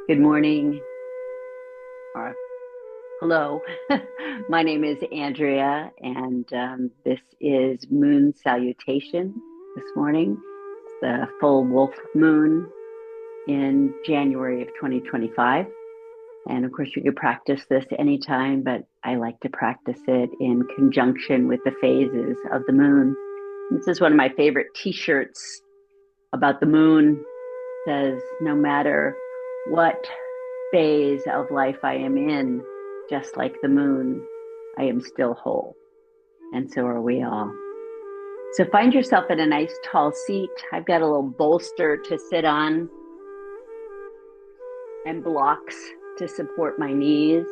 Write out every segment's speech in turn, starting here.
Good morning, or hello. My name is Andrea, and this is Moon Salutation this morning. It's the full wolf moon in January of 2025. And of course, you could practice this anytime, but I like to practice it in conjunction with the phases of the moon. This is one of my favorite t-shirts about the moon. It says, no matter what phase of life I am in, just like the moon, I am still whole. And so are we all. So find yourself in a nice tall seat. I've got a little bolster to sit on and blocks to support my knees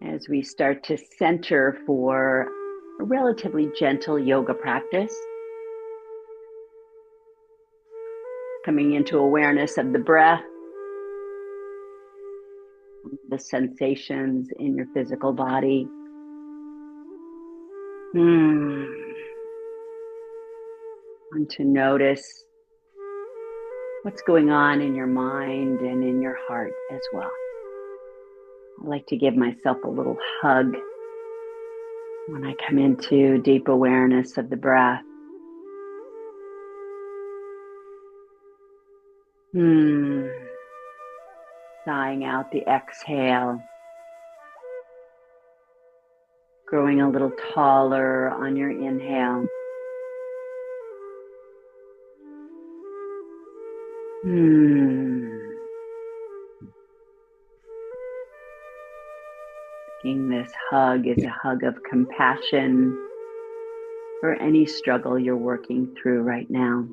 as we start to center for a relatively gentle yoga practice. Coming into awareness of the breath, the sensations in your physical body. And to notice what's going on in your mind and in your heart as well. I like to give myself a little hug when I come into deep awareness of the breath. Sighing out the exhale. Growing a little taller on your inhale. This hug is a hug of compassion for any struggle you're working through right now.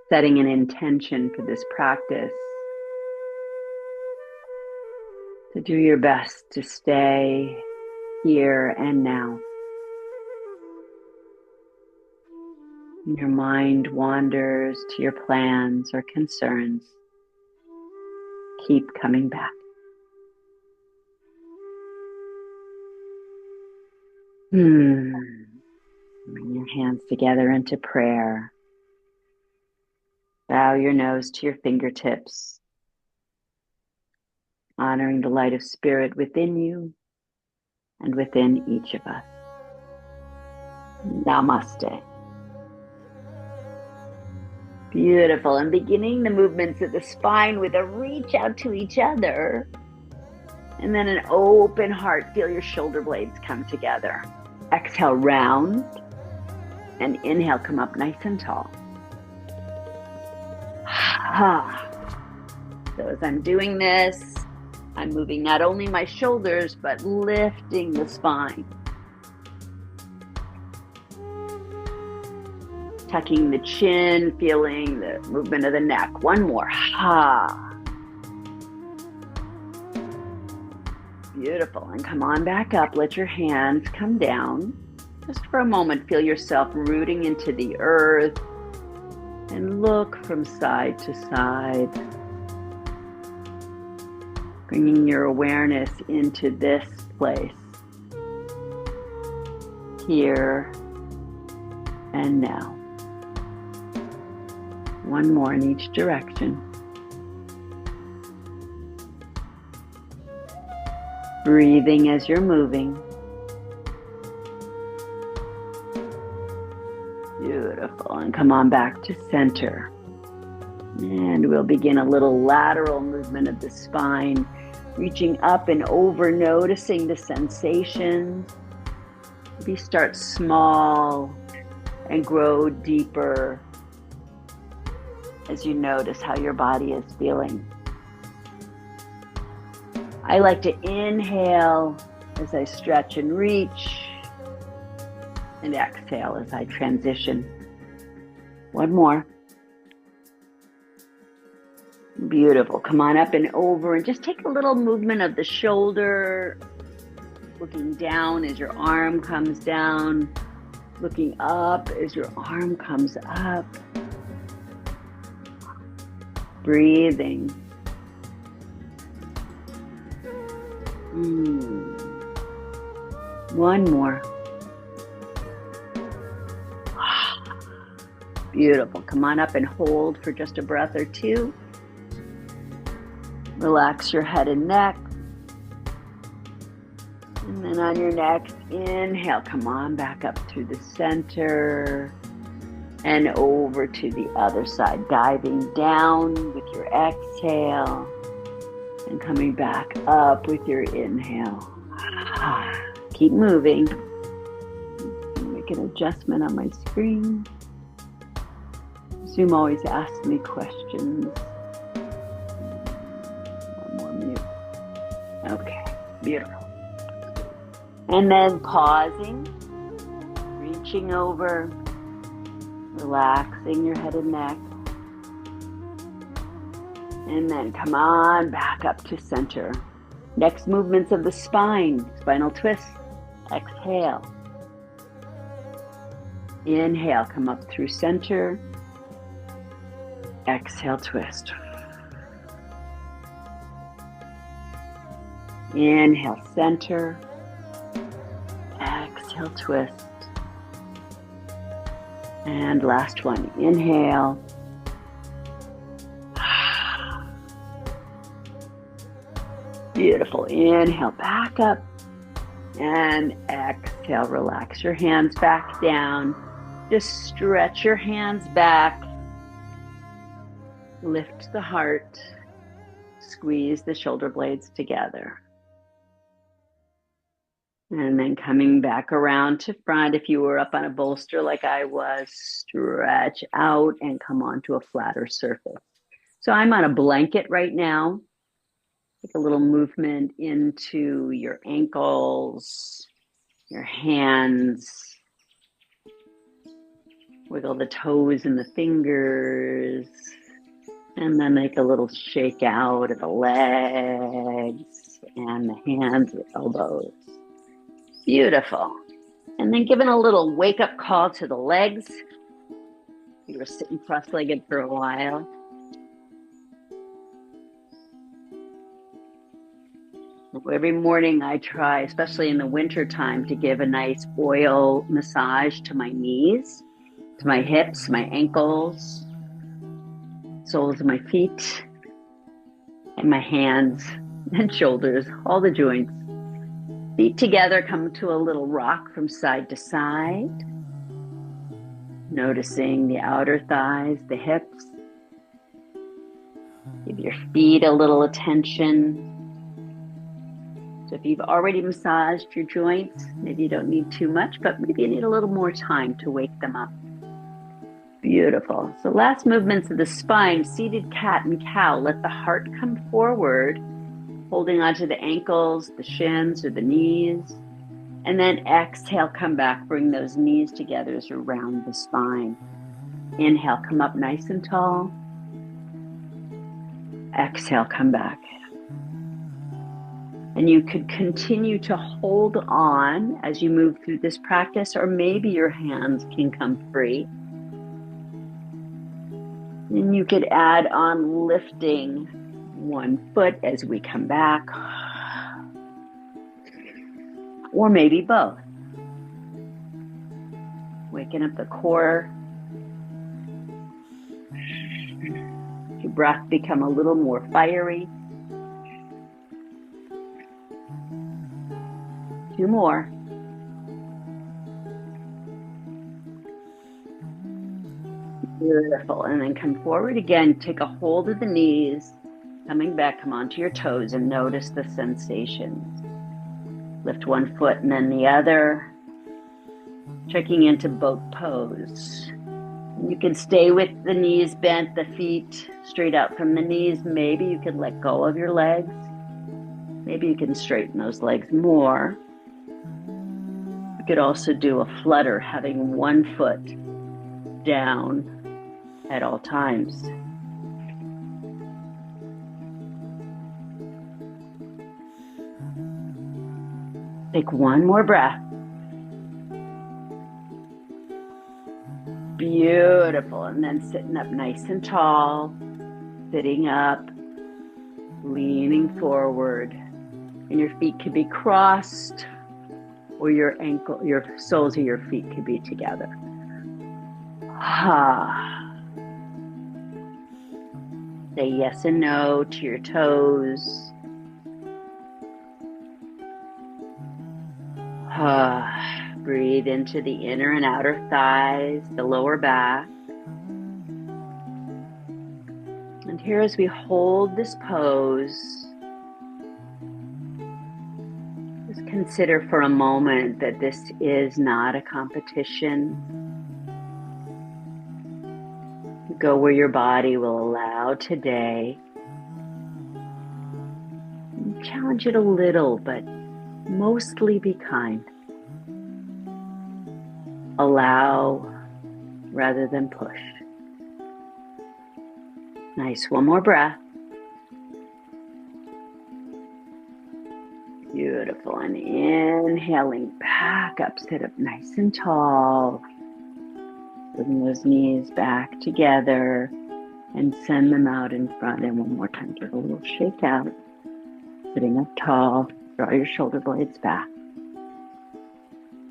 Setting an intention for this practice. To do your best to stay here and now. Your mind wanders to your plans or concerns. Keep coming back. Bring your hands together into prayer. Bow your nose to your fingertips, honoring the light of spirit within you and within each of us. Namaste. Beautiful. And beginning the movements of the spine with a reach out to each other. And then an open heart. Feel your shoulder blades come together. Exhale, round. And inhale, come up nice and tall. So as I'm doing this, I'm moving not only my shoulders, but lifting the spine. Tucking the chin, feeling the movement of the neck. One more. Beautiful. And come on back up. Let your hands come down. Just for a moment, feel yourself rooting into the earth and look from side to side. Bringing your awareness into this place. Here and now. One more in each direction. Breathing as you're moving. Beautiful. And come on back to center. And we'll begin a little lateral movement of the spine, reaching up and over, noticing the sensations. Maybe start small and grow deeper as you notice how your body is feeling. I like to inhale as I stretch and reach, and exhale as I transition. One more. Beautiful. Come on up and over and just take a little movement of the shoulder, looking down as your arm comes down, looking up as your arm comes up. Breathing. One more. Beautiful. Come on up and hold for just a breath or two. Relax your head and neck. And then on your next inhale, come on back up through the center and over to the other side, diving down with your exhale and coming back up with your inhale. Keep moving. Make an adjustment on my screen. Zoom always asks me questions. One more mute. Okay, beautiful. And then pausing, reaching over, relaxing your head and neck. And then come on back up to center. Next movements of the spine, spinal twist. Exhale. Inhale, come up through center. Exhale, twist. Inhale, center. Exhale, twist. And last one, inhale. Beautiful. Inhale, back up. And exhale, relax your hands back down. Just stretch your hands back. Lift the heart. Squeeze the shoulder blades together. And then coming back around to front, if you were up on a bolster like I was, stretch out and come onto a flatter surface. So I'm on a blanket right now. Take a little movement into your ankles, your hands. Wiggle the toes and the fingers. And then make a little shake out of the legs and the hands, the elbows. Beautiful. And then giving a little wake-up call to the legs. You were sitting cross-legged for a while. Every morning I try, especially in the winter time, to give a nice oil massage to my knees, to my hips, my ankles, soles of my feet, and my hands and shoulders, all the joints. Feet together, come to a little rock from side to side. Noticing the outer thighs, the hips. Give your feet a little attention. So if you've already massaged your joints, maybe you don't need too much, but maybe you need a little more time to wake them up. Beautiful. So last movements of the spine, seated cat and cow. Let the heart come forward, holding onto the ankles, the shins, or the knees. And then exhale, come back, bring those knees together as around the spine. Inhale, come up nice and tall. Exhale, come back. And you could continue to hold on as you move through this practice, or maybe your hands can come free. And you could add on lifting one foot as we come back, or maybe both. Waking up the core. Your breath become a little more fiery. 2 more. Beautiful. And then come forward again. Take a hold of the knees. Coming back, come onto your toes and notice the sensations. Lift one foot and then the other. Checking into boat pose. You can stay with the knees bent, the feet straight out from the knees. Maybe you can let go of your legs. Maybe you can straighten those legs more. You could also do a flutter, having one foot down at all times. Take one more breath. Beautiful. And then sitting up nice and tall, sitting up, leaning forward. And your feet can be crossed, or your soles of your feet could be together. Say yes and no to your toes. Breathe into the inner and outer thighs, the lower back. And here, as we hold this pose, just consider for a moment that this is not a competition. Go where your body will allow today. Challenge it a little, but mostly be kind. Allow rather than push. Nice. One more breath. Beautiful. And inhaling back up, sit up nice and tall. Bring those knees back together and send them out in front. And one more time, give a little shake out. Sitting up tall, draw your shoulder blades back.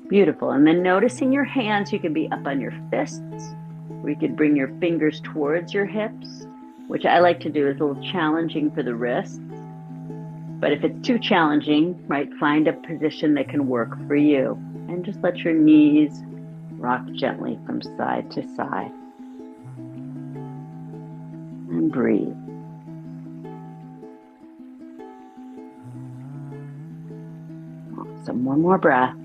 Beautiful. And then noticing your hands, you can be up on your fists, or you could bring your fingers towards your hips, which I like to do is a little challenging for the wrists. But if it's too challenging, right, find a position that can work for you. And just let your knees rock gently from side to side. And breathe. Awesome. One more breath.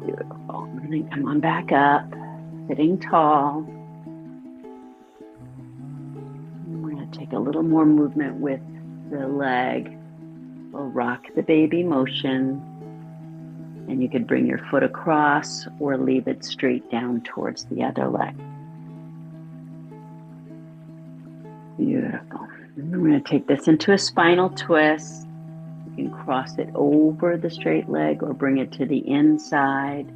Beautiful. And then come on back up, sitting tall. And we're going to take a little more movement with the leg. We'll rock the baby motion. And you could bring your foot across or leave it straight down towards the other leg. Beautiful. And we're going to take this into a spinal twist. You can cross it over the straight leg or bring it to the inside.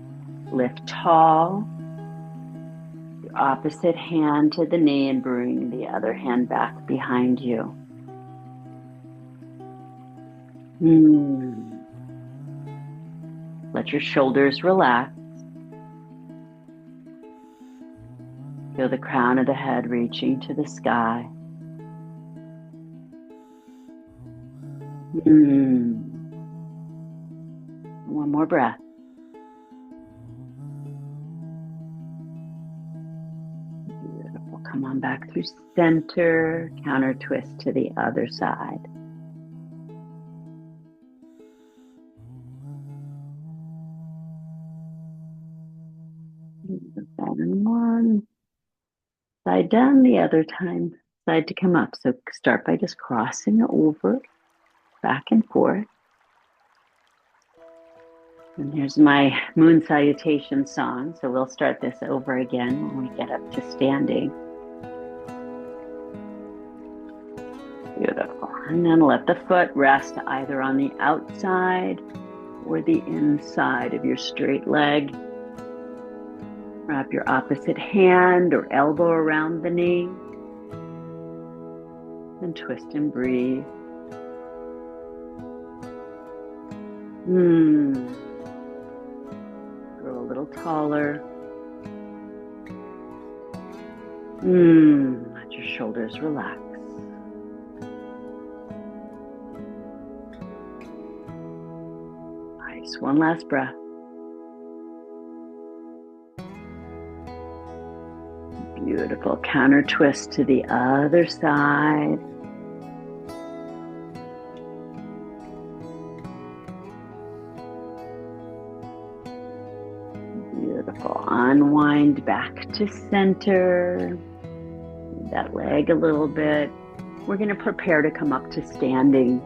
Lift tall. Your opposite hand to the knee and bring the other hand back behind you. Let your shoulders relax. Feel the crown of the head reaching to the sky. One more breath. Beautiful. Come on back through center, counter twist to the other side. And one side down, the other time side to come up. So start by just crossing over, back and forth. And here's my Moon Salutation song. So we'll start this over again when we get up to standing. Beautiful. And then let the foot rest either on the outside or the inside of your straight leg. Wrap your opposite hand or elbow around the knee. And twist and breathe. Grow a little taller. Let your shoulders relax. Nice. One last breath. Beautiful. Counter twist to the other side. Beautiful. Unwind back to center. Move that leg a little bit. We're going to prepare to come up to standing.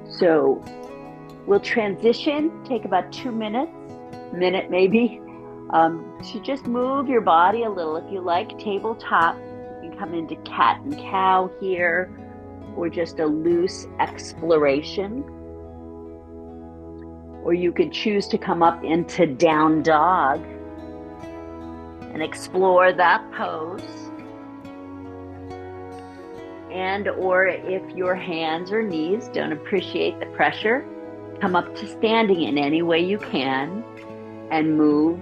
So we'll transition, take about 2 minutes, minute maybe. To just move your body a little. If you like tabletop, you can come into cat and cow here, or just a loose exploration. Or you could choose to come up into down dog and explore that pose. And or if your hands or knees don't appreciate the pressure, come up to standing in any way you can and move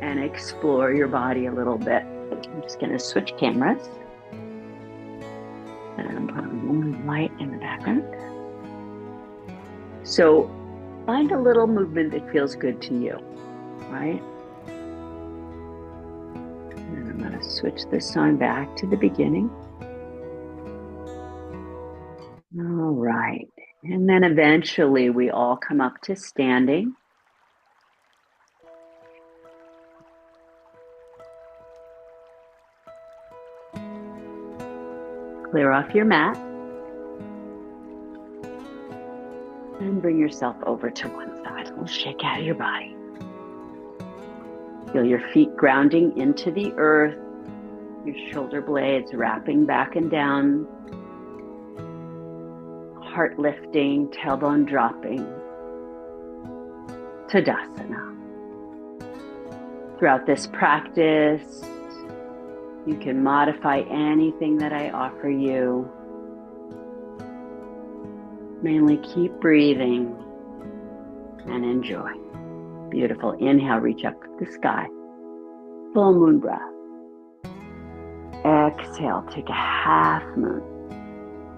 and explore your body a little bit. I'm just going to switch cameras and put a little light in the background. So find a little movement that feels good to you, right? And I'm going to switch this song back to the beginning. All right. And then eventually we all come up to standing. Clear off your mat. And bring yourself over to one side. A little shake out of your body. Feel your feet grounding into the earth. Your shoulder blades wrapping back and down. Heart lifting, tailbone dropping. Tadasana. Throughout this practice, you can modify anything that I offer you. Mainly keep breathing and enjoy. Beautiful. Inhale, reach up to the sky. Full moon breath. Exhale, take a half moon.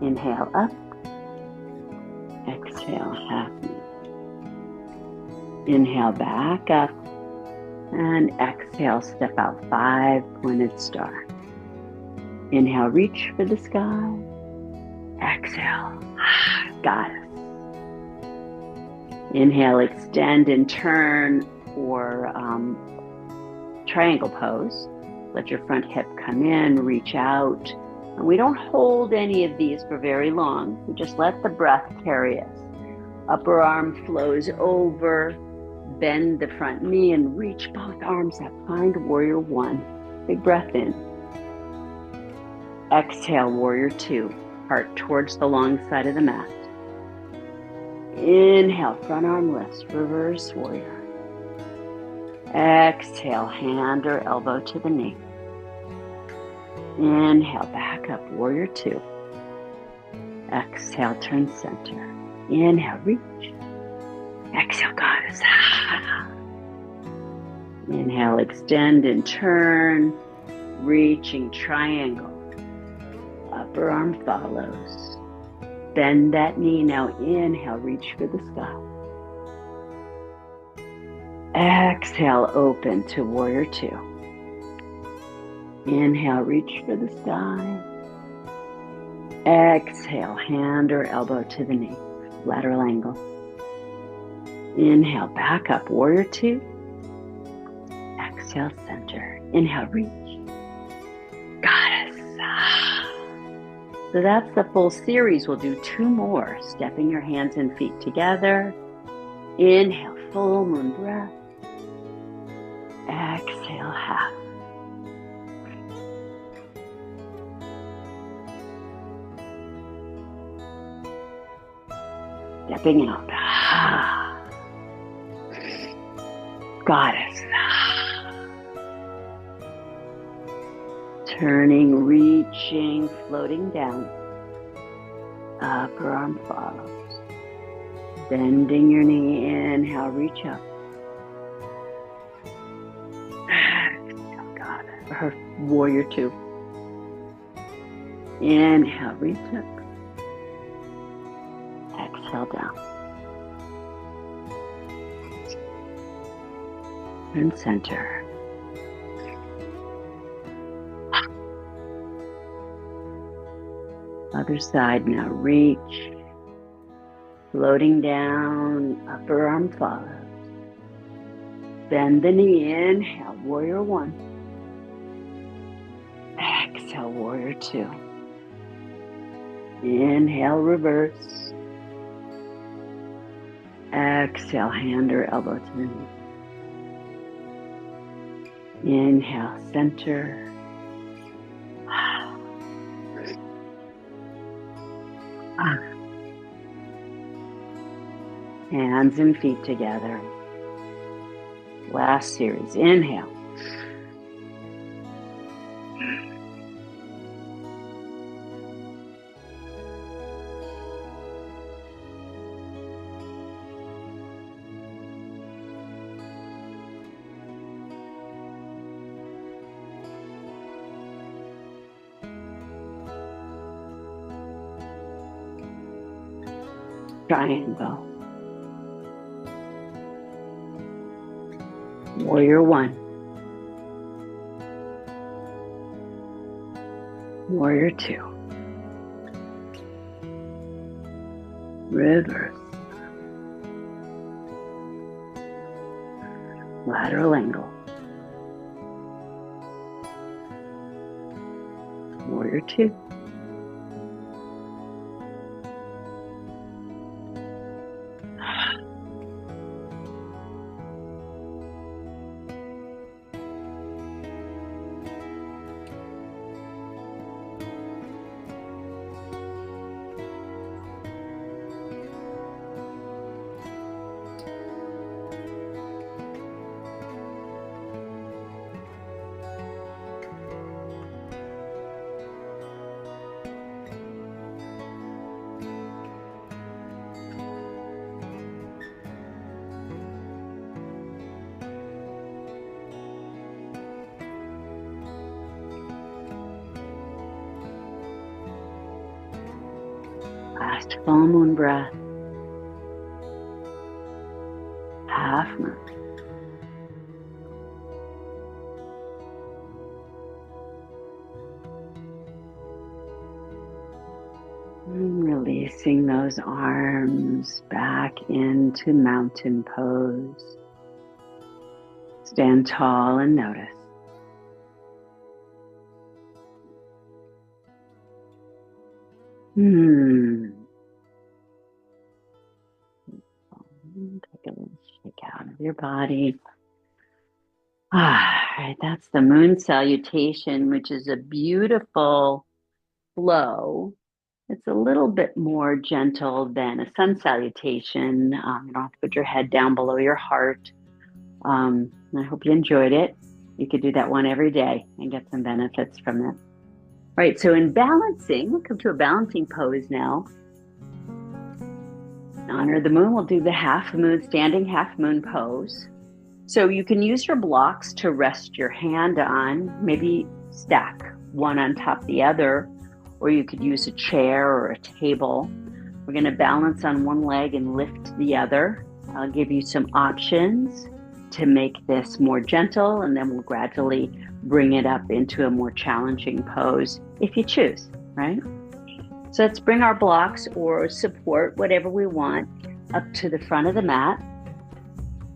Inhale up. Exhale, half moon. Inhale, back up. And exhale, step out, 5-pointed star. Inhale, reach for the sky. Exhale, goddess. Inhale, extend and turn for triangle pose. Let your front hip come in, reach out. And we don't hold any of these for very long. We just let the breath carry us. Upper arm flows over. Bend the front knee and reach both arms up. Find warrior one. Big breath in. Exhale, warrior two. Heart towards the long side of the mat. Inhale, front arm lifts, reverse warrior. Exhale, hand or elbow to the knee. Inhale, back up, warrior two. Exhale, turn center. Inhale, reach. Exhale, goddess. Inhale, extend and turn, reaching triangle. Upper arm follows. Bend that knee. Now inhale, reach for the sky. Exhale, open to warrior two. Inhale, reach for the sky. Exhale, hand or elbow to the knee. Lateral angle. Inhale, back up, warrior two. Exhale, center. Inhale, reach. Goddess. So that's the full series. We'll do 2 more. Stepping your hands and feet together. Inhale, full moon breath. Exhale, half. Stepping out. Goddess. Turning, reaching, floating down. Upper arm follows. Bending your knee. Inhale, reach up. Exhale, goddess. Or warrior two. Inhale, reach up. Exhale, down. And center. Other side now, reach. Floating down, upper arm follows. Bend the knee, inhale, warrior one. Exhale, warrior two. Inhale, reverse. Exhale, hand or elbow to the knee. Inhale, center. Hands and feet together. Last series. Inhale. triangle, warrior one, warrior two, reverse, lateral angle, warrior two, last full moon breath, half moon. And releasing those arms back into mountain pose. Stand tall and notice. Take a little shake out of your body. All right, that's the moon salutation, which is a beautiful flow. It's a little bit more gentle than a sun salutation. You don't have to put your head down below your heart. I hope you enjoyed it. You could do that one every day and get some benefits from it. All right, so in balancing, we'll come to a balancing pose now. In honor of the moon, we'll do the half moon, standing half moon pose. So you can use your blocks to rest your hand on, maybe stack one on top of the other, or you could use a chair or a table. We're going to balance on one leg and lift the other. I'll give you some options to make this more gentle, and then we'll gradually bring it up into a more challenging pose if you choose, right? So let's bring our blocks or support, whatever we want, up to the front of the mat.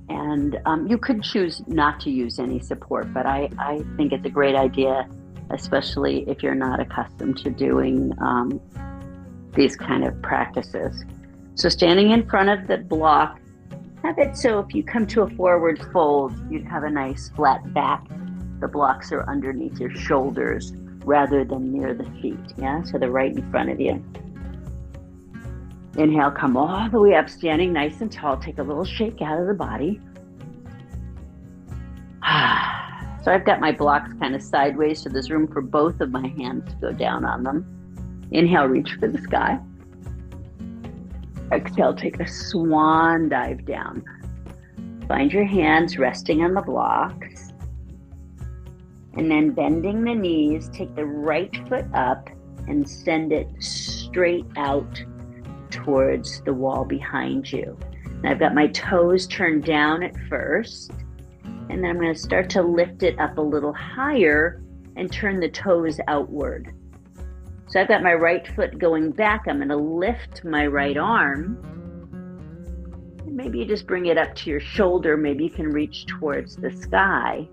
And you could choose not to use any support, but I think it's a great idea, especially if you're not accustomed to doing these kind of practices. So standing in front of the block, have it so if you come to a forward fold, you'd have a nice flat back. The blocks are underneath your shoulders rather than near the feet, yeah? So they're right in front of you. Inhale, come all the way up, standing nice and tall. Take a little shake out of the body. So I've got my blocks kind of sideways, so there's room for both of my hands to go down on them. Inhale, reach for the sky. Exhale, take a swan dive down. Find your hands resting on the blocks. And then bending the knees, take the right foot up and send it straight out towards the wall behind you. And I've got my toes turned down at first, and then I'm going to start to lift it up a little higher and turn the toes outward. So I've got my right foot going back. I'm going to lift my right arm. And maybe you just bring it up to your shoulder. Maybe you can reach towards the sky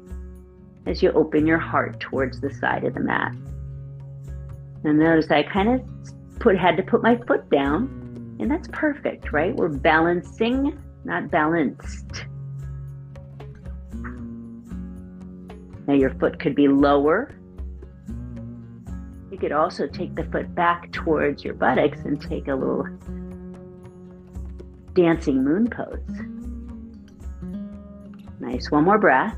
as you open your heart towards the side of the mat. And notice I kind of had to put my foot down, and that's perfect, right? We're balancing, not balanced. Now your foot could be lower. You could also take the foot back towards your buttocks and take a little dancing moon pose. Nice, one more breath.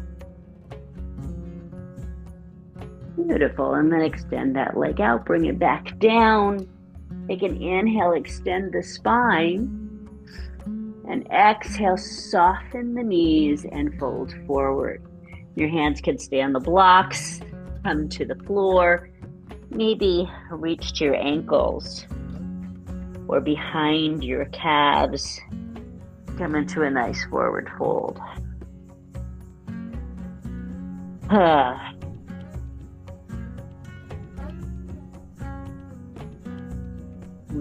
Beautiful, and then extend that leg out, bring it back down. Take an inhale, extend the spine, and exhale, soften the knees and fold forward. Your hands can stay on the blocks, come to the floor, maybe reach to your ankles. or behind your calves. Come into a nice forward fold.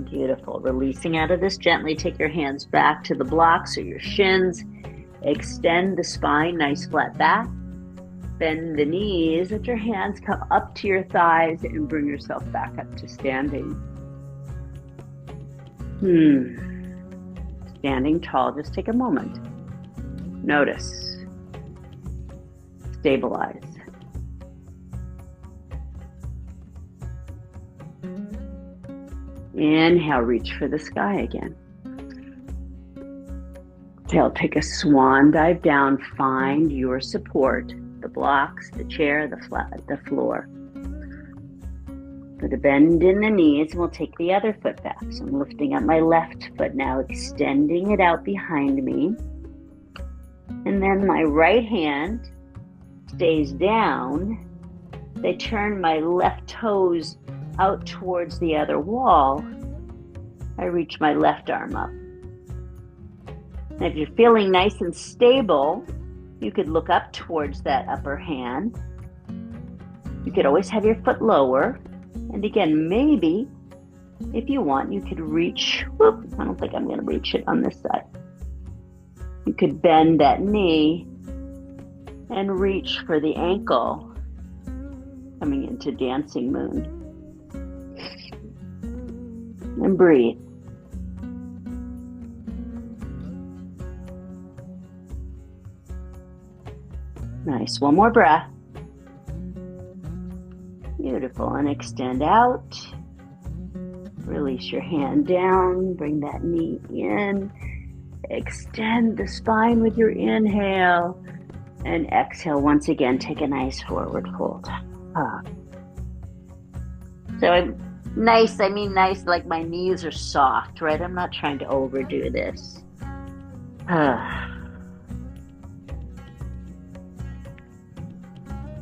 Beautiful. Releasing out of this gently, take your hands back to the blocks or your shins. Extend the spine, nice flat back. Bend the knees, let your hands come up to your thighs and bring yourself back up to standing. Standing tall, just take a moment. Notice. Stabilize. Inhale, reach for the sky again. Exhale, take a swan dive down, find your support, the blocks, the chair, the floor. Put a bend in the knees, and we'll take the other foot back. So I'm lifting up my left foot now, extending it out behind me. And then my right hand stays down. I turn my left toes out towards the other wall. I reach my left arm up. And if you're feeling nice and stable, you could look up towards that upper hand. You could always have your foot lower. And again, maybe, if you want, you could reach, I don't think I'm going to reach it on this side. You could bend that knee and reach for the ankle, coming into Dancing Moon. And breathe. Nice, one more breath. Beautiful, and extend out. Release your hand down, bring that knee in. Extend the spine with your inhale. And exhale, once again, take a nice forward fold. So nice, I mean nice, like my knees are soft, right? I'm not trying to overdo this.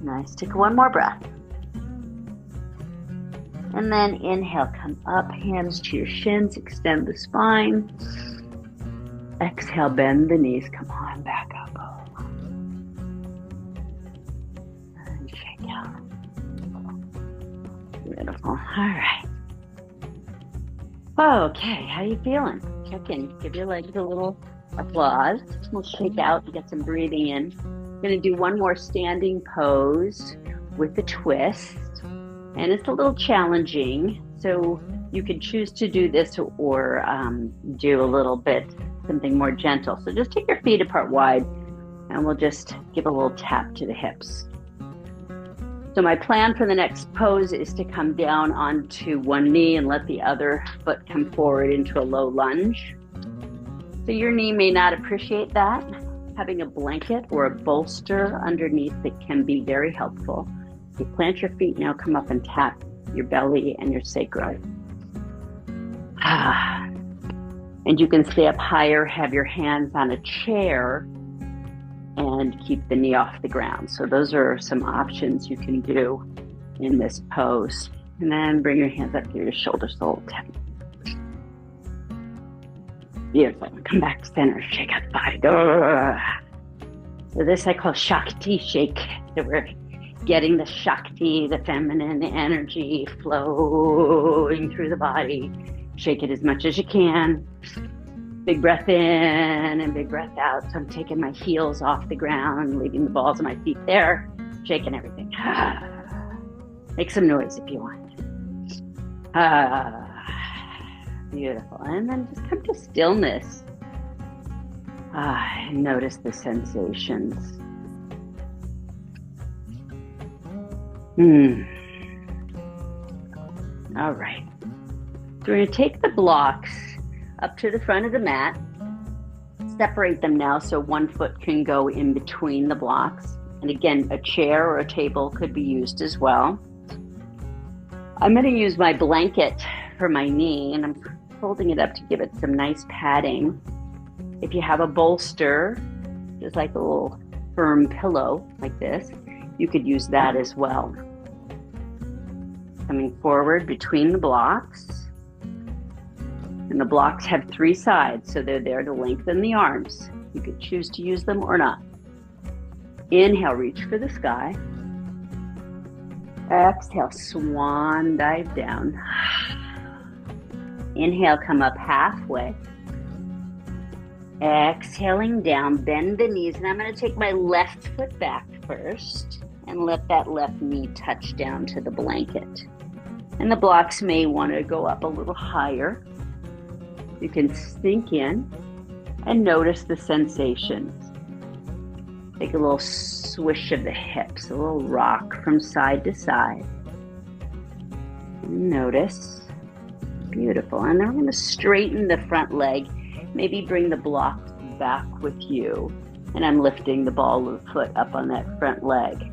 Nice, take one more breath. And then inhale, come up, hands to your shins, extend the spine. Exhale, bend the knees, come on back up. And shake out. Beautiful, all right. Okay, how you feeling? Check in, give your legs a little applause. We'll shake out and get some breathing in. I'm gonna do one more standing pose with a twist. And it's a little challenging, so you could choose to do this or do a little bit something more gentle. So just take your feet apart wide, and we'll just give a little tap to the hips. So my plan for the next pose is to come down onto one knee and let the other foot come forward into a low lunge. So your knee may not appreciate that. Having a blanket or a bolster underneath it can be very helpful. You plant your feet, now come up and tap your belly and your sacrum. And you can stay up higher, have your hands on a chair, and keep the knee off the ground. So those are some options you can do in this pose. And then bring your hands up to your shoulders, so tap. Beautiful. Come back to center, shake out the body. So this I call Shakti shake. So we're getting the Shakti, the feminine energy flowing through the body. Shake it as much as you can. Big breath in and big breath out. So I'm taking my heels off the ground, leaving the balls of my feet there, shaking everything. Make some noise if you want. Beautiful. And then just come to stillness. And notice the sensations. All right. So we're going to take the blocks up to the front of the mat. Separate them now so one foot can go in between the blocks. And again, a chair or a table could be used as well. I'm going to use my blanket for my knee, and I'm holding it up to give it some nice padding. If you have a bolster, just like a little firm pillow like this, you could use that as well. Coming forward between the blocks. And the blocks have 3 sides, so they're there to lengthen the arms. You could choose to use them or not. Inhale, reach for the sky. Exhale, swan dive down. Inhale, come up halfway. Exhaling down, bend the knees, and I'm going to take my left foot back first and let that left knee touch down to the blanket. And the blocks may want to go up a little higher. You can sink in and notice the sensations. Take a little swish of the hips, a little rock from side to side. And notice. Beautiful. And then we're going to straighten the front leg. Maybe bring the blocks back with you. And I'm lifting the ball of the foot up on that front leg.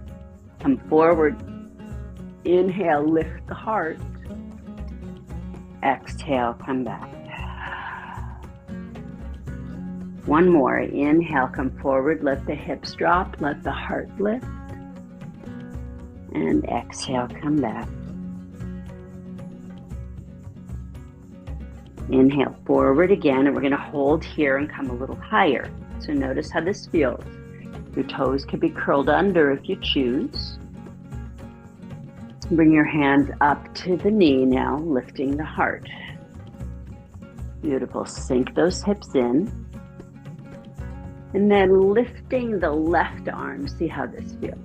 Come forward. Inhale, lift the heart. Exhale, come back. One more. Inhale, come forward. Let the hips drop. Let the heart lift. And exhale, come back. Inhale forward again, and we're going to hold here and come a little higher. So notice how this feels. Your toes can be curled under if you choose. Bring your hands up to the knee now, lifting the heart. Beautiful. Sink those hips in. And then lifting the left arm. See how this feels.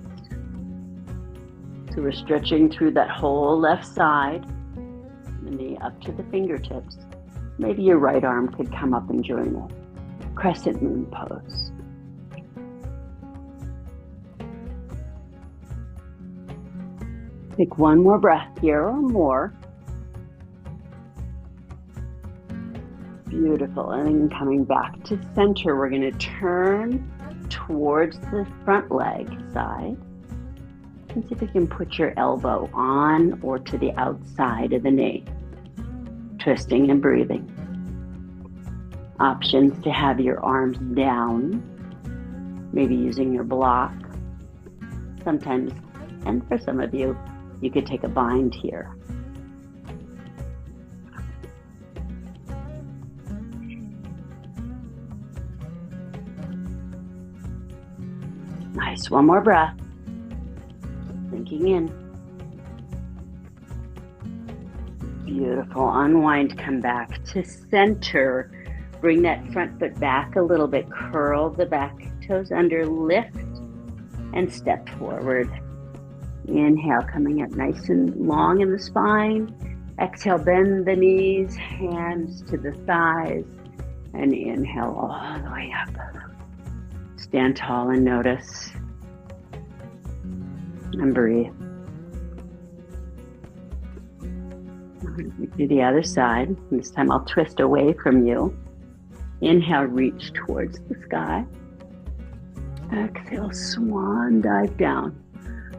So we're stretching through that whole left side. The knee up to the fingertips. Maybe your right arm could come up and join it. Crescent moon pose. Take one more breath here or more. Beautiful. And then coming back to center, we're going to turn towards the front leg side. And see if you can put your elbow on or to the outside of the knee. Twisting and breathing. Options to have your arms down, maybe using your block. Sometimes, and for some of you, you could take a bind here. Nice, one more breath. Sinking in. Beautiful. Unwind, come back to center. Bring that front foot back a little bit. Curl the back toes under, lift, and step forward. Inhale, coming up nice and long in the spine. Exhale, bend the knees, hands to the thighs, and inhale all the way up. Stand tall and notice. And breathe. Do the other side. This time I'll twist away from you. Inhale, reach towards the sky. Exhale, swan dive down.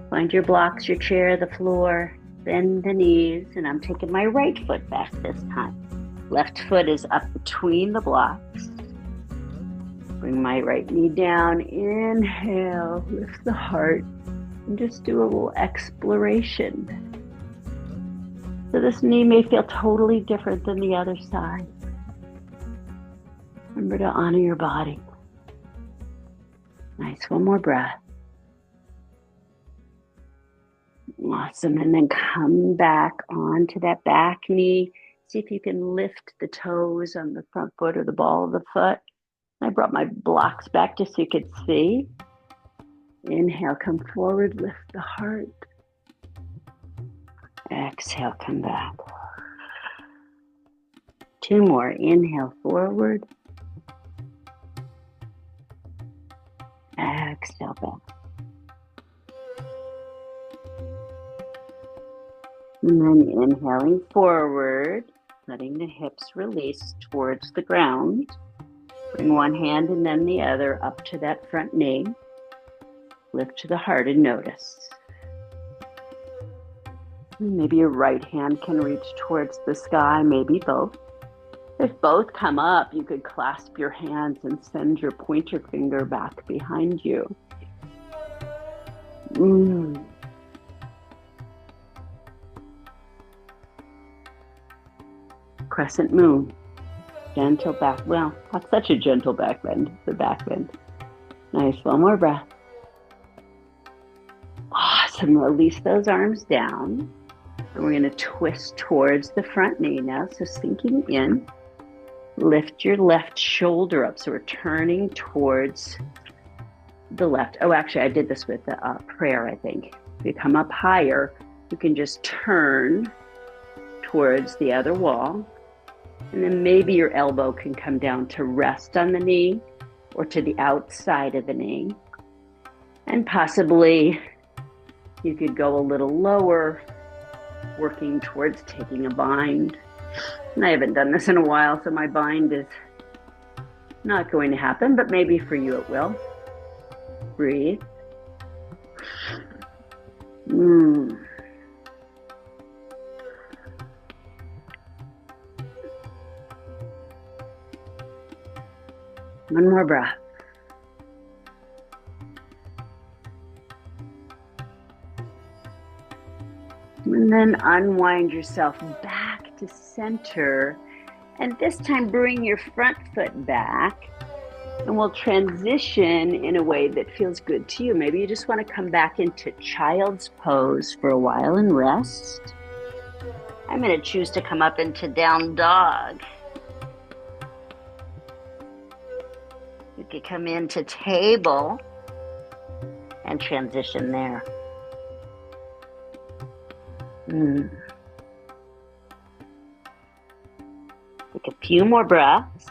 Find your blocks, your chair, the floor. Bend the knees, and I'm taking my right foot back this time. Left foot is up between the blocks. Bring my right knee down. Inhale, lift the heart, and just do a little exploration. So this knee may feel totally different than the other side. Remember to honor your body. Nice, one more breath. Awesome, and then come back onto that back knee. See if you can lift the toes on the front foot or the ball of the foot. I brought my blocks back just so you could see. Inhale, come forward, lift the heart. Exhale, come back. 2 more. Inhale, forward. Exhale, back. And then inhaling forward, letting the hips release towards the ground. Bring one hand and then the other up to that front knee. Lift to the heart and notice. Maybe your right hand can reach towards the sky, maybe both. If both come up, you could clasp your hands and send your pointer finger back behind you. Crescent moon. Gentle back. Well, not such a gentle back bend. The back bend. Nice. One more breath. Awesome. Release those arms down. And we're going to twist towards the front knee now. So sinking in. Lift your left shoulder up. So we're turning towards the left. Oh, actually, I did this with the prayer, I think. If you come up higher, you can just turn towards the other wall. And then maybe your elbow can come down to rest on the knee or to the outside of the knee. And possibly you could go a little lower, working towards taking a bind. And I haven't done this in a while, so my bind is not going to happen, but maybe for you it will. Breathe. One more breath. And then unwind yourself back to center. And this time bring your front foot back. And we'll transition in a way that feels good to you. Maybe you just want to come back into child's pose for a while and rest. I'm going to choose to come up into down dog. You could come into table and transition there. Take a few more breaths.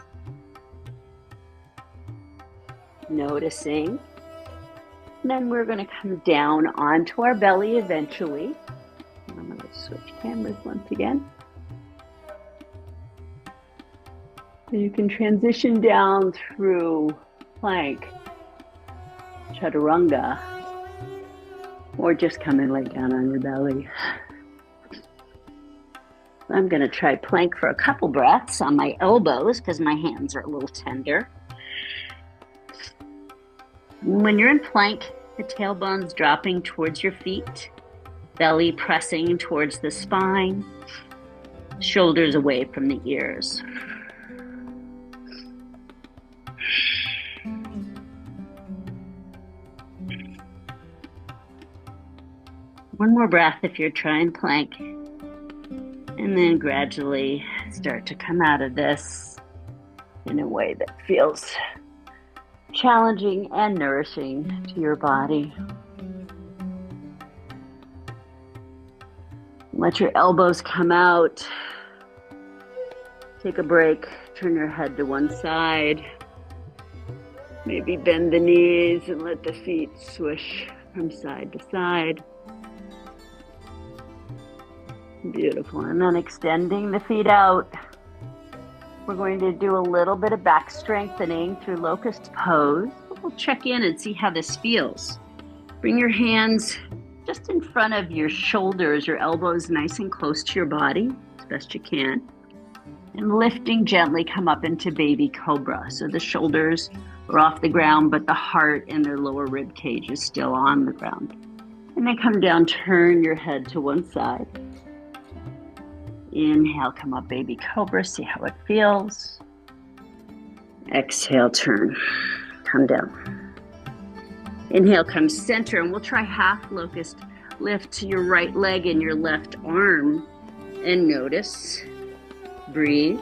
Noticing. And then we're going to come down onto our belly eventually. I'm going to switch cameras once again. So you can transition down through plank, chaturanga, or just come and lay down on your belly. I'm going to try plank for a couple breaths on my elbows because my hands are a little tender. When you're in plank, the tailbone's dropping towards your feet, belly pressing towards the spine, shoulders away from the ears. One more breath if you're trying plank. And then gradually start to come out of this in a way that feels challenging and nourishing to your body. Let your elbows come out. Take a break. Turn your head to one side. Maybe bend the knees and let the feet swish from side to side. Beautiful. And then extending the feet out. We're going to do a little bit of back strengthening through locust pose. We'll check in and see how this feels. Bring your hands just in front of your shoulders, your elbows nice and close to your body as best you can. And lifting gently, come up into baby cobra. So the shoulders are off the ground, but the heart and their lower rib cage is still on the ground. And then come down, turn your head to one side. Inhale, come up, baby cobra, see how it feels. Exhale, turn, come down. Inhale, come center, and we'll try half locust. Lift to your right leg and your left arm, and notice. Breathe.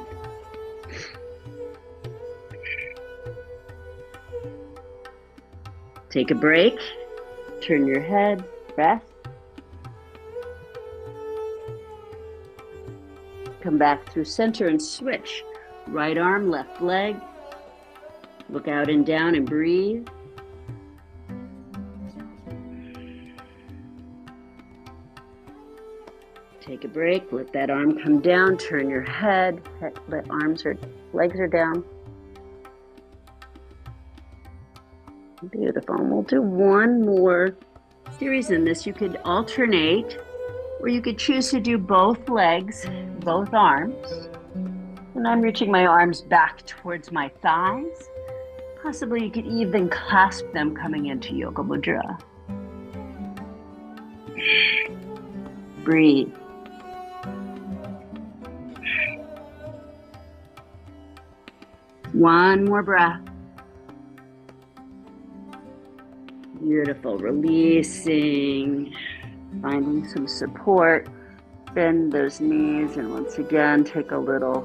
Take a break, turn your head, rest. Come back through center and switch. Right arm, left leg. Look out and down and breathe. Take a break. Let that arm come down. Turn your head. Let legs are down. Beautiful. And we'll do one more series in this. You could alternate, or you could choose to do both legs, both arms. And I'm reaching my arms back towards my thighs. Possibly you could even clasp them coming into Yoga Mudra. Breathe. One more breath. Beautiful. Releasing, finding some support. Bend those knees, and once again, take a little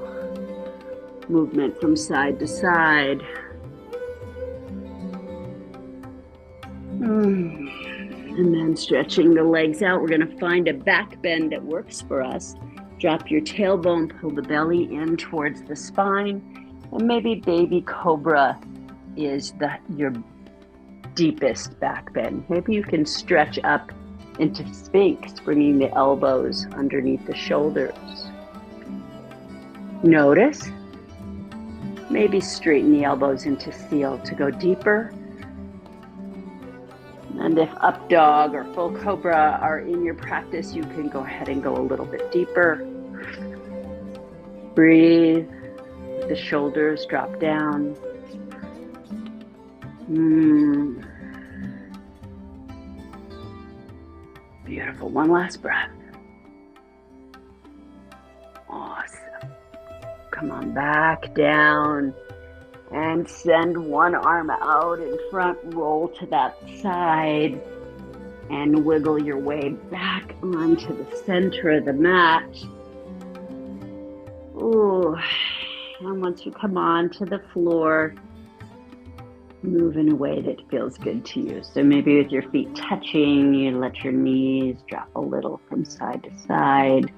movement from side to side. And then stretching the legs out. We're going to find a back bend that works for us. Drop your tailbone, pull the belly in towards the spine, and maybe baby cobra is your deepest back bend. Maybe you can stretch up into Sphinx, bringing the elbows underneath the shoulders. Notice. Maybe straighten the elbows into seal to go deeper. And if up dog or full cobra are in your practice, you can go ahead and go a little bit deeper. Breathe. The shoulders drop down. Beautiful. One last breath. Awesome. Come on back down and send one arm out in front. Roll to that side and wiggle your way back onto the center of the mat. Ooh. And once you come onto the floor, move in a way that feels good to you. So maybe with your feet touching, you let your knees drop a little from side to side.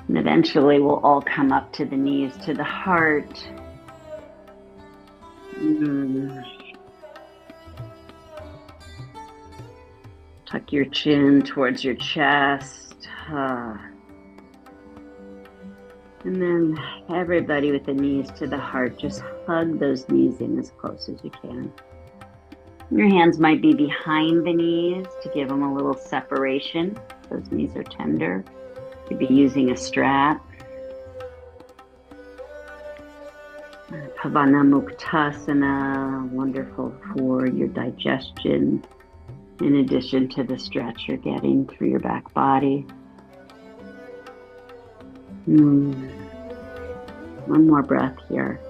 And eventually we'll all come up to the knees, to the heart. Tuck your chin towards your chest. And then everybody with the knees to the heart, just hug those knees in as close as you can. Your hands might be behind the knees to give them a little separation. Those knees are tender. You could be using a strap. Pavanamuktasana, wonderful for your digestion, in addition to the stretch you're getting through your back body. One more breath here.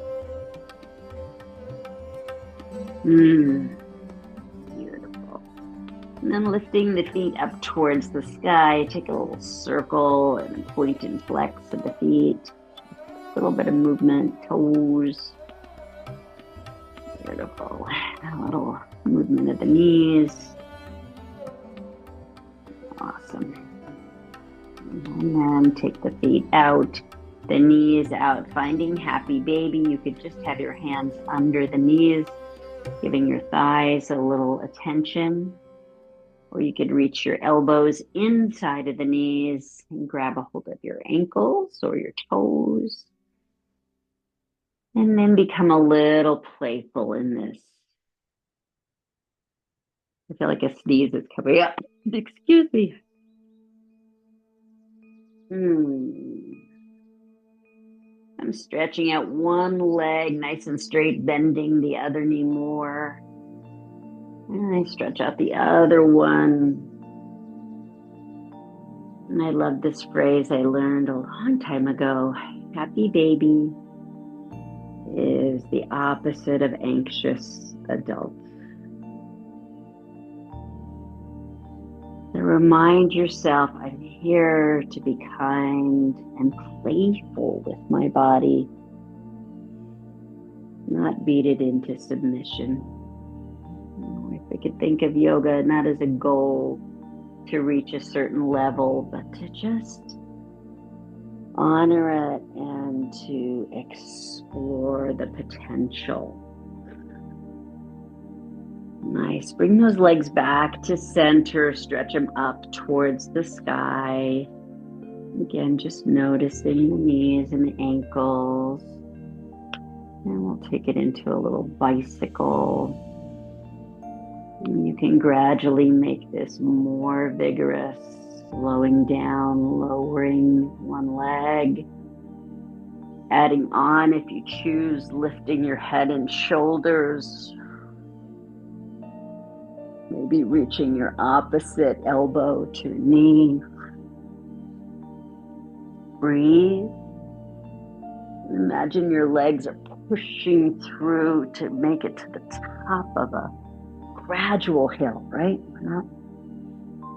Beautiful. And then lifting the feet up towards the sky. Take a little circle and point and flex of the feet. A little bit of movement, toes. Beautiful. A little movement of the knees. Awesome. And then take the feet out, the knees out, finding happy baby. You could just have your hands under the knees, giving your thighs a little attention. Or you could reach your elbows inside of the knees and grab a hold of your ankles or your toes. And then become a little playful in this. I feel like a sneeze is coming up. Excuse me. I'm stretching out one leg nice and straight, bending the other knee more. And I stretch out the other one. And I love this phrase I learned a long time ago. Happy baby is the opposite of anxious adult. So remind yourself, I'm here to be kind and playful with my body, not beat it into submission. If we could think of yoga not as a goal to reach a certain level, but to just honor it and to explore the potential. Nice. Bring those legs back to center. Stretch them up towards the sky. Again, just noticing the knees and the ankles. And we'll take it into a little bicycle. And you can gradually make this more vigorous, slowing down, lowering one leg. Adding on, if you choose, lifting your head and shoulders. Maybe reaching your opposite elbow to knee. Breathe. Imagine your legs are pushing through to make it to the top of a gradual hill, right? We're not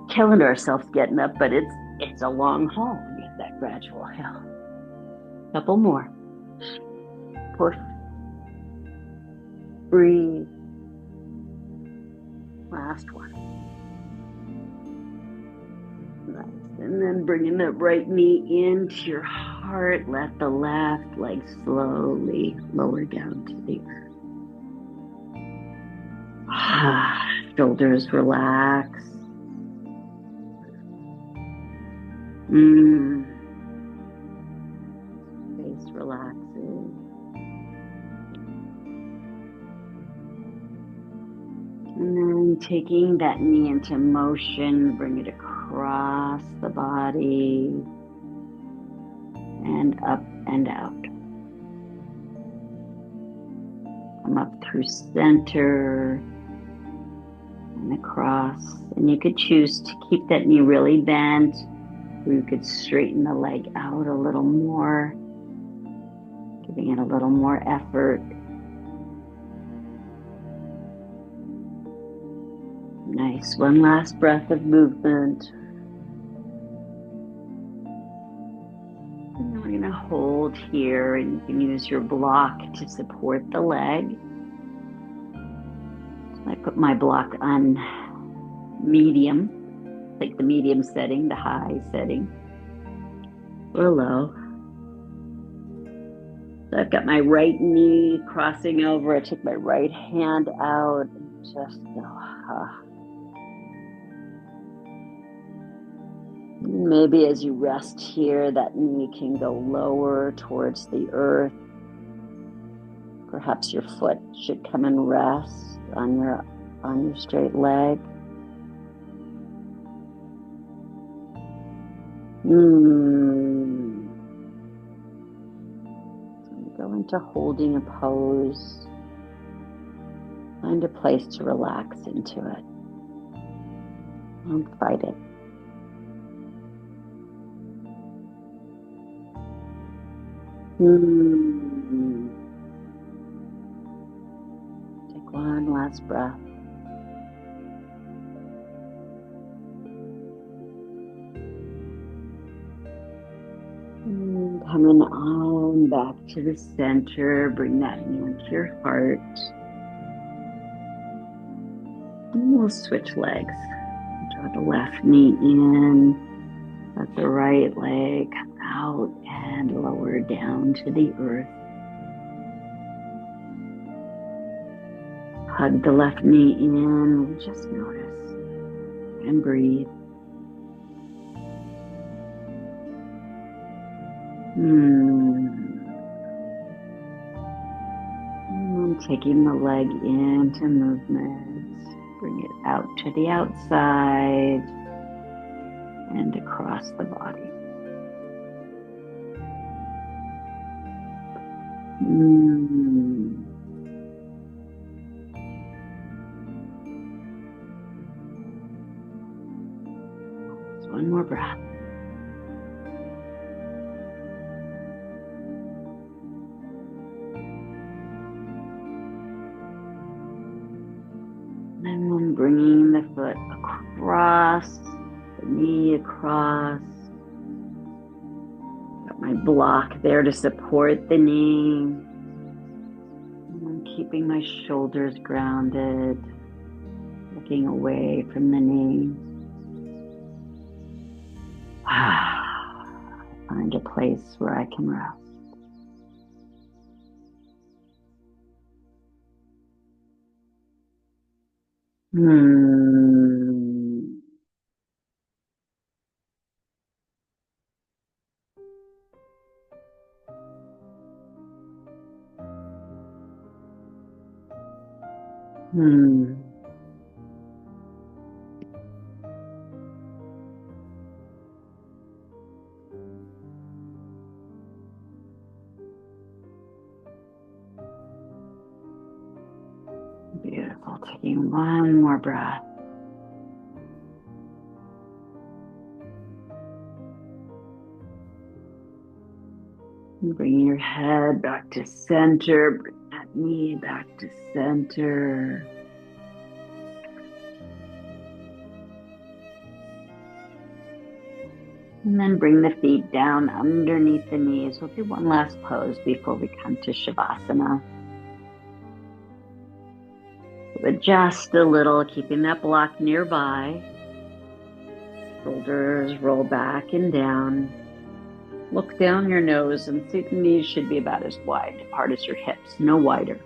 killing ourselves getting up, but it's a long haul to get that gradual hill. Couple more. Push. Breathe. Last one. Nice. And then bringing that right knee into your heart. Let the left leg slowly lower down to the earth. Shoulders relax. Face relaxes. And then taking that knee into motion, bring it across the body and up and out. Come up through center and across. And you could choose to keep that knee really bent, or you could straighten the leg out a little more, giving it a little more effort. Nice. One last breath of movement. And we're going to hold here, and you can use your block to support the leg. So I put my block on medium, like the medium setting, the high setting, or low. So I've got my right knee crossing over. I took my right hand out and just go. Maybe as you rest here, that knee can go lower towards the earth. Perhaps your foot should come and rest on your straight leg. So go into holding a pose. Find a place to relax into it. Don't fight it. Take one last breath. And coming on back to the center, bring that knee into your heart. And we'll switch legs. Draw the left knee in. Let the right leg come out and lower down to the earth. Hug the left knee in. Just notice and breathe. And taking the leg into movement. Bring it out to the outside and across the body. Just one more breath. And then bringing the foot across, the knee across. Got my block there to support the knee. And I'm keeping my shoulders grounded, looking away from the knee. Find a place where I can rest. Beautiful. Taking one more breath. And bring your head back to center. Bring that knee back to center. And then bring the feet down underneath the knees. We'll do one last pose before we come to Shavasana. Adjust a little, keeping that block nearby. Shoulders roll back and down. Look down your nose, and the knees should be about as wide apart as your hips, no wider.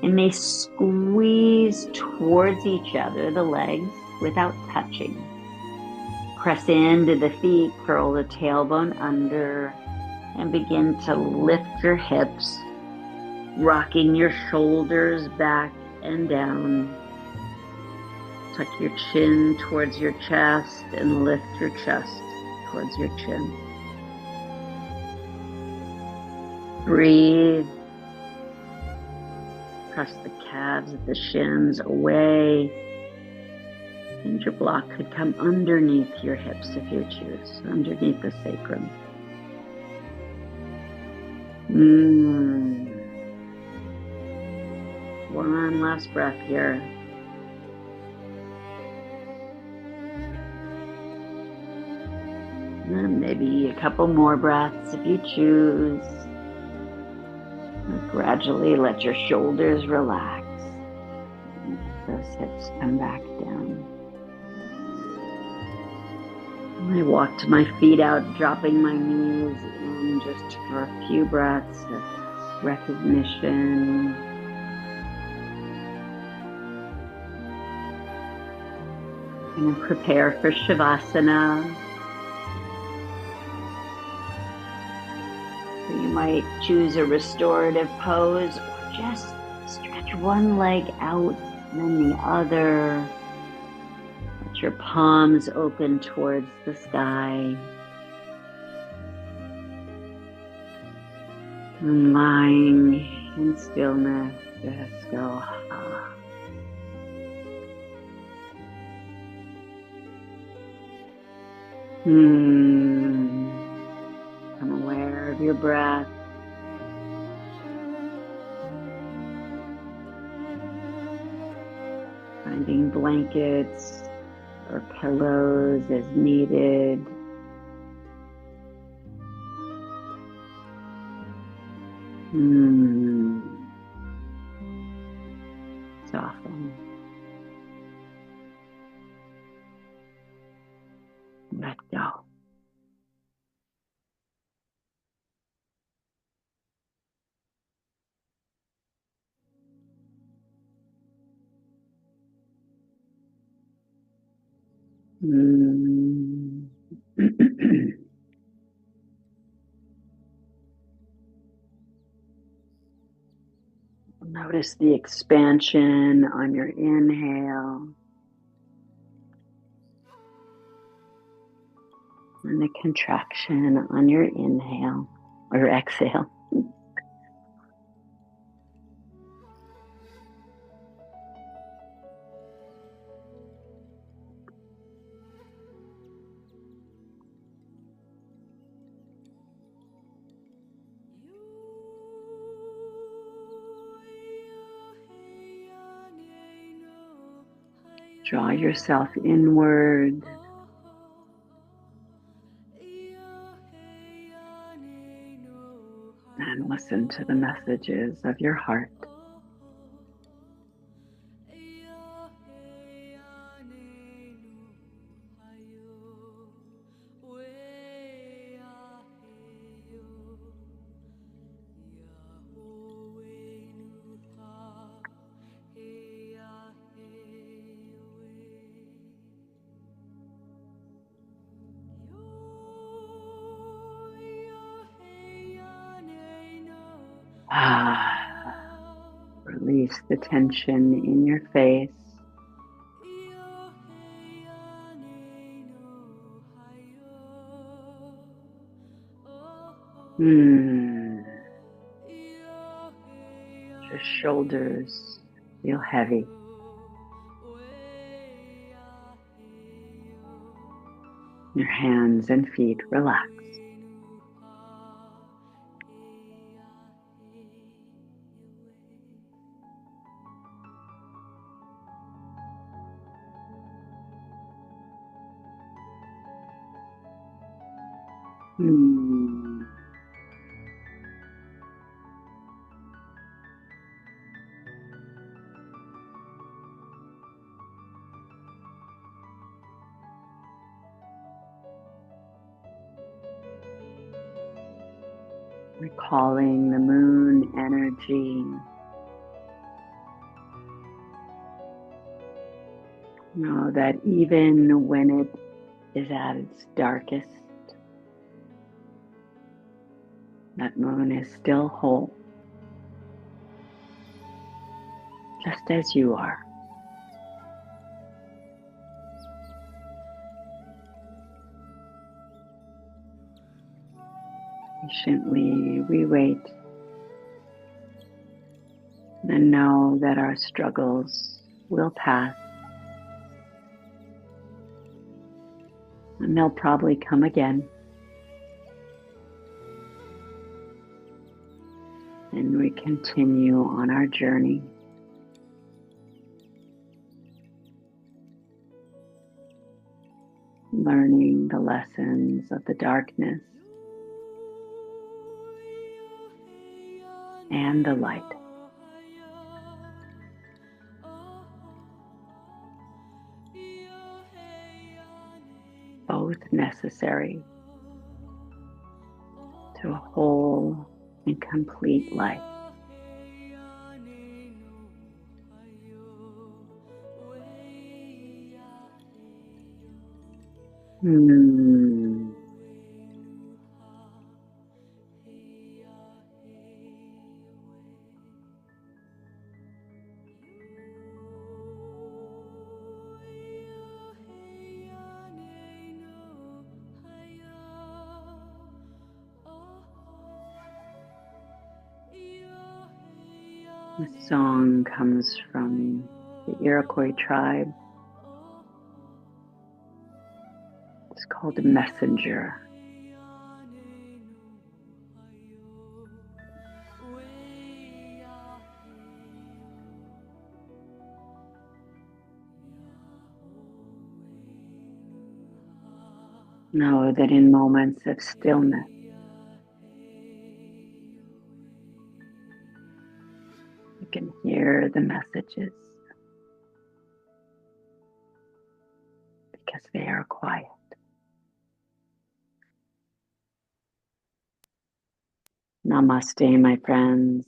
And they squeeze towards each other, the legs, without touching. Press into the feet, curl the tailbone under, and begin to lift your hips, rocking your shoulders back and down. Tuck your chin towards your chest and lift your chest towards your chin. Breathe. Press the calves of the shins away. And your block could come underneath your hips if you choose, underneath the sacrum. One last breath here. And maybe a couple more breaths if you choose. And gradually let your shoulders relax. Those hips come back down. I walked my feet out, dropping my knees in just for a few breaths of recognition. And prepare for Shavasana. So you might choose a restorative pose or just stretch one leg out and then the other. Let your palms open towards the sky. And lying in stillness, just go. Become aware of your breath. Finding blankets or pillows as needed. Soften. Let go. Notice the expansion on your inhale and the contraction on your inhale or exhale. Draw yourself inward. And listen to the messages of your heart. Release the tension in your face. Your shoulders feel heavy. Your hands and feet relax. Hmm. Recalling the moon energy. Know that even when it is at its darkest, that moon is still whole, just as you are. Patiently we wait and know that our struggles will pass, and they'll probably come again. And we continue on our journey. Learning the lessons of the darkness and the light. Both necessary to a whole and complete life. Hmm. This song comes from the Iroquois tribe. It's called Messenger. Know that in moments of stillness, you can hear the messages because they are quiet. Namaste, my friends.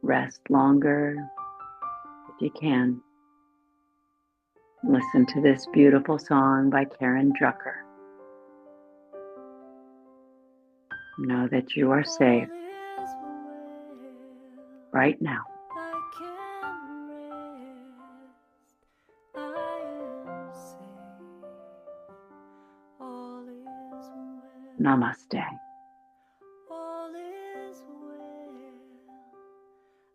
Rest longer if you can. Listen to this beautiful song by Karen Drucker. Know that you are safe right now. Namaste. All is well,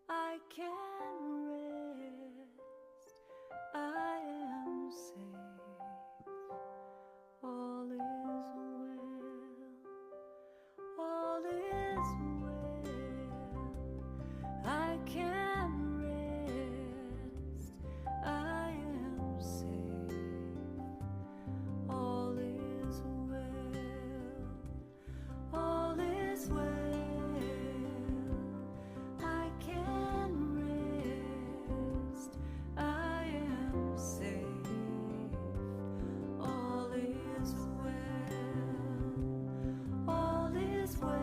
I can rest, I am safe. All is well, all is well, I can rest, I am safe. All is well. All is well, I can rest, I am safe. All is well, all is well,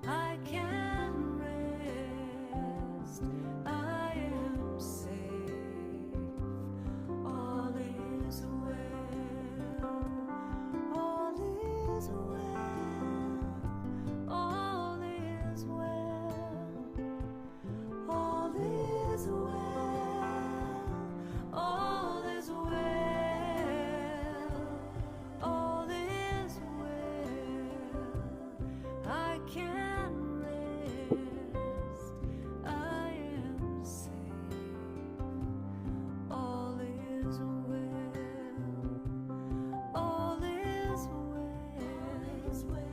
I can rest, I am safe. All is well. All is well, all is well, all is well, all is well, all is well, I can rest, I am safe. All is well. All is well,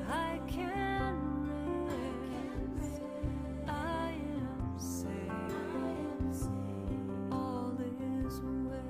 I can rest, I am safe. All is well,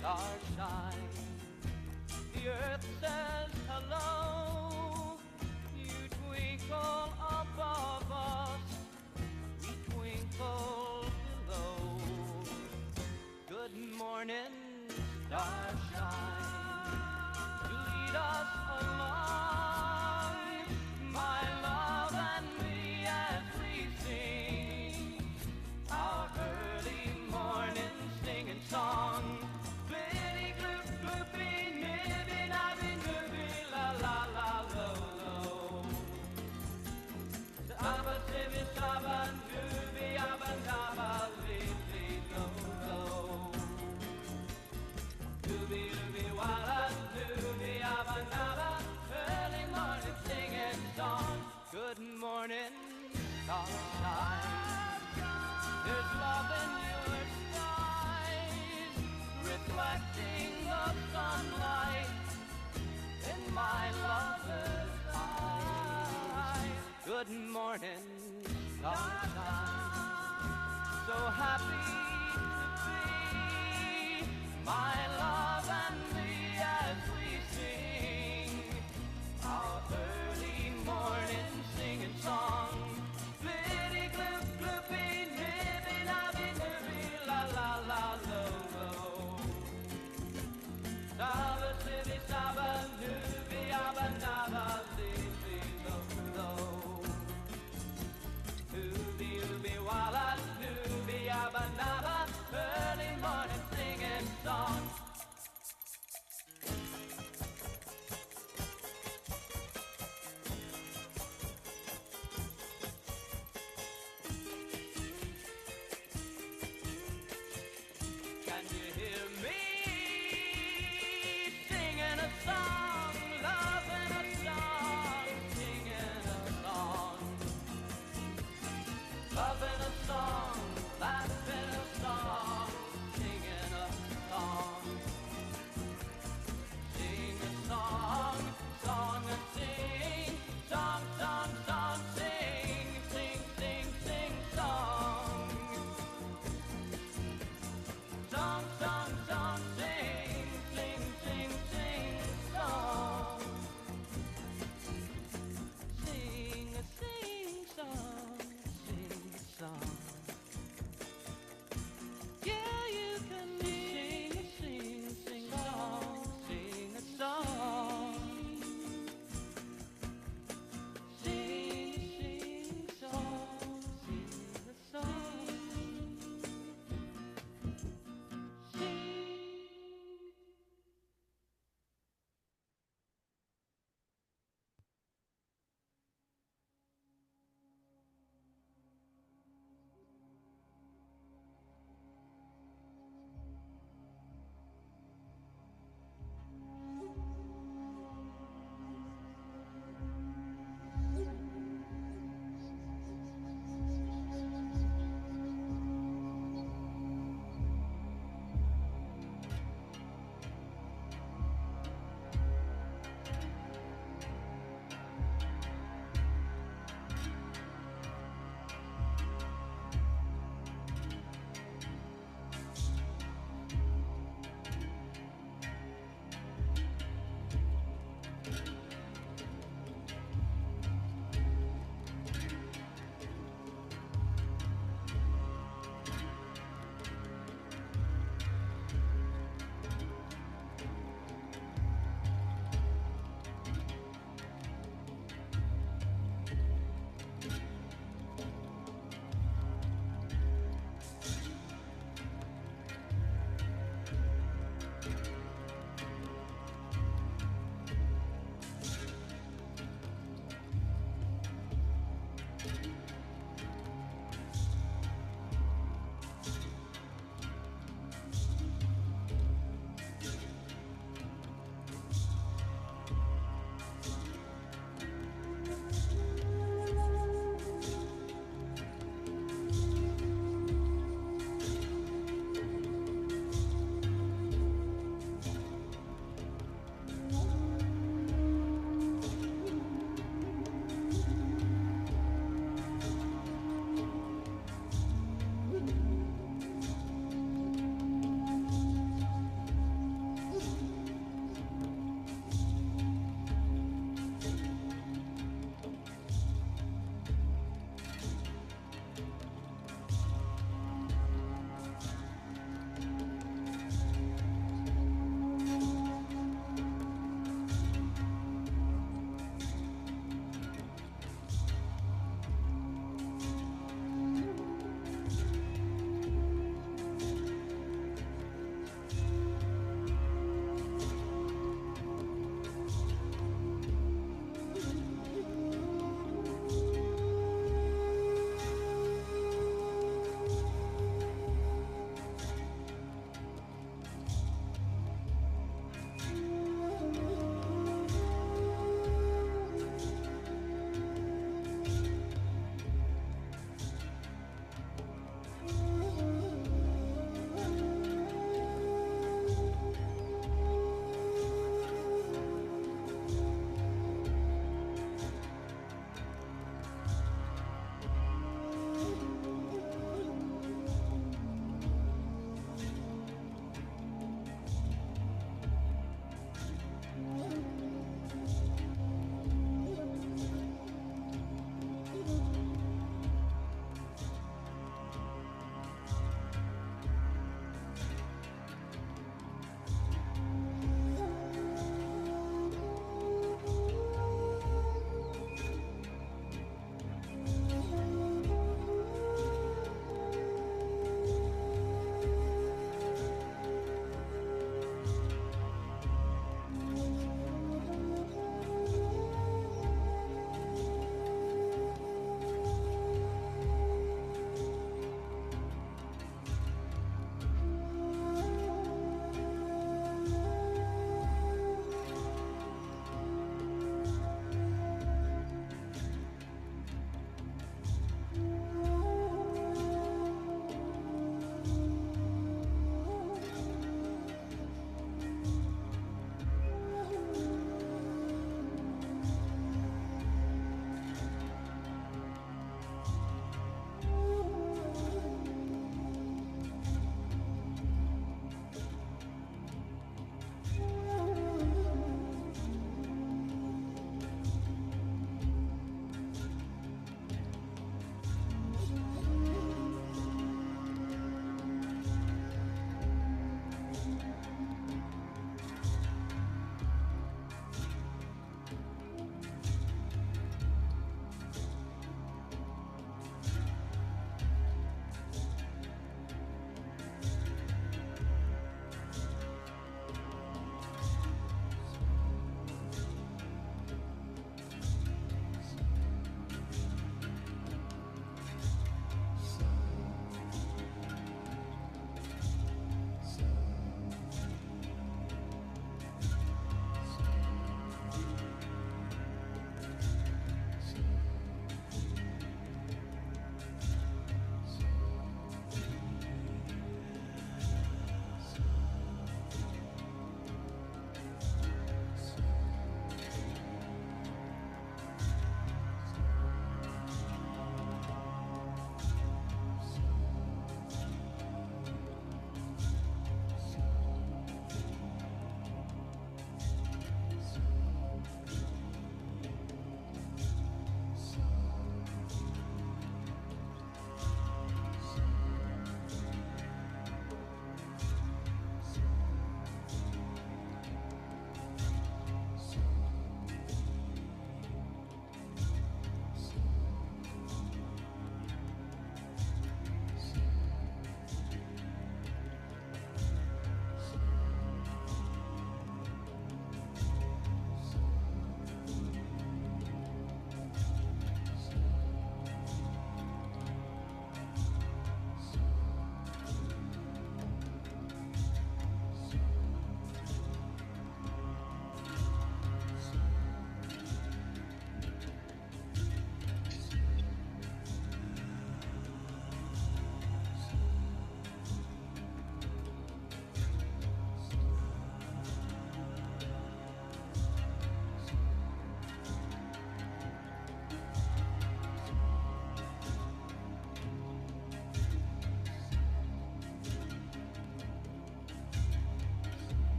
stars shine. The earth says hello. You twinkle above us, we twinkle below. Good morning, starshine, to lead us along, my love and me, as we sing our early morning singing song. Blitty gloop gloopy nibby nabby nooby la la la lo lo. Abba sibby sabba nooby abba nabba lily lo lo. Nooby nooby walla nooby abba nabba, early morning singing song. Good morning, starshine. There's love in your eyes, reflecting the sunlight in my lover's eyes. Good morning, sunshine. So happy to be, my love and me, as we sing our early morning singing song. Flitty gloop gloopy nibby nabby nibby la la la lo lo. Saba sibby saba nubby abba nabba lily lo lo. Nubby ooby walla nubby abba nabba, early morning singing song.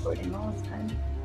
Recording all this time.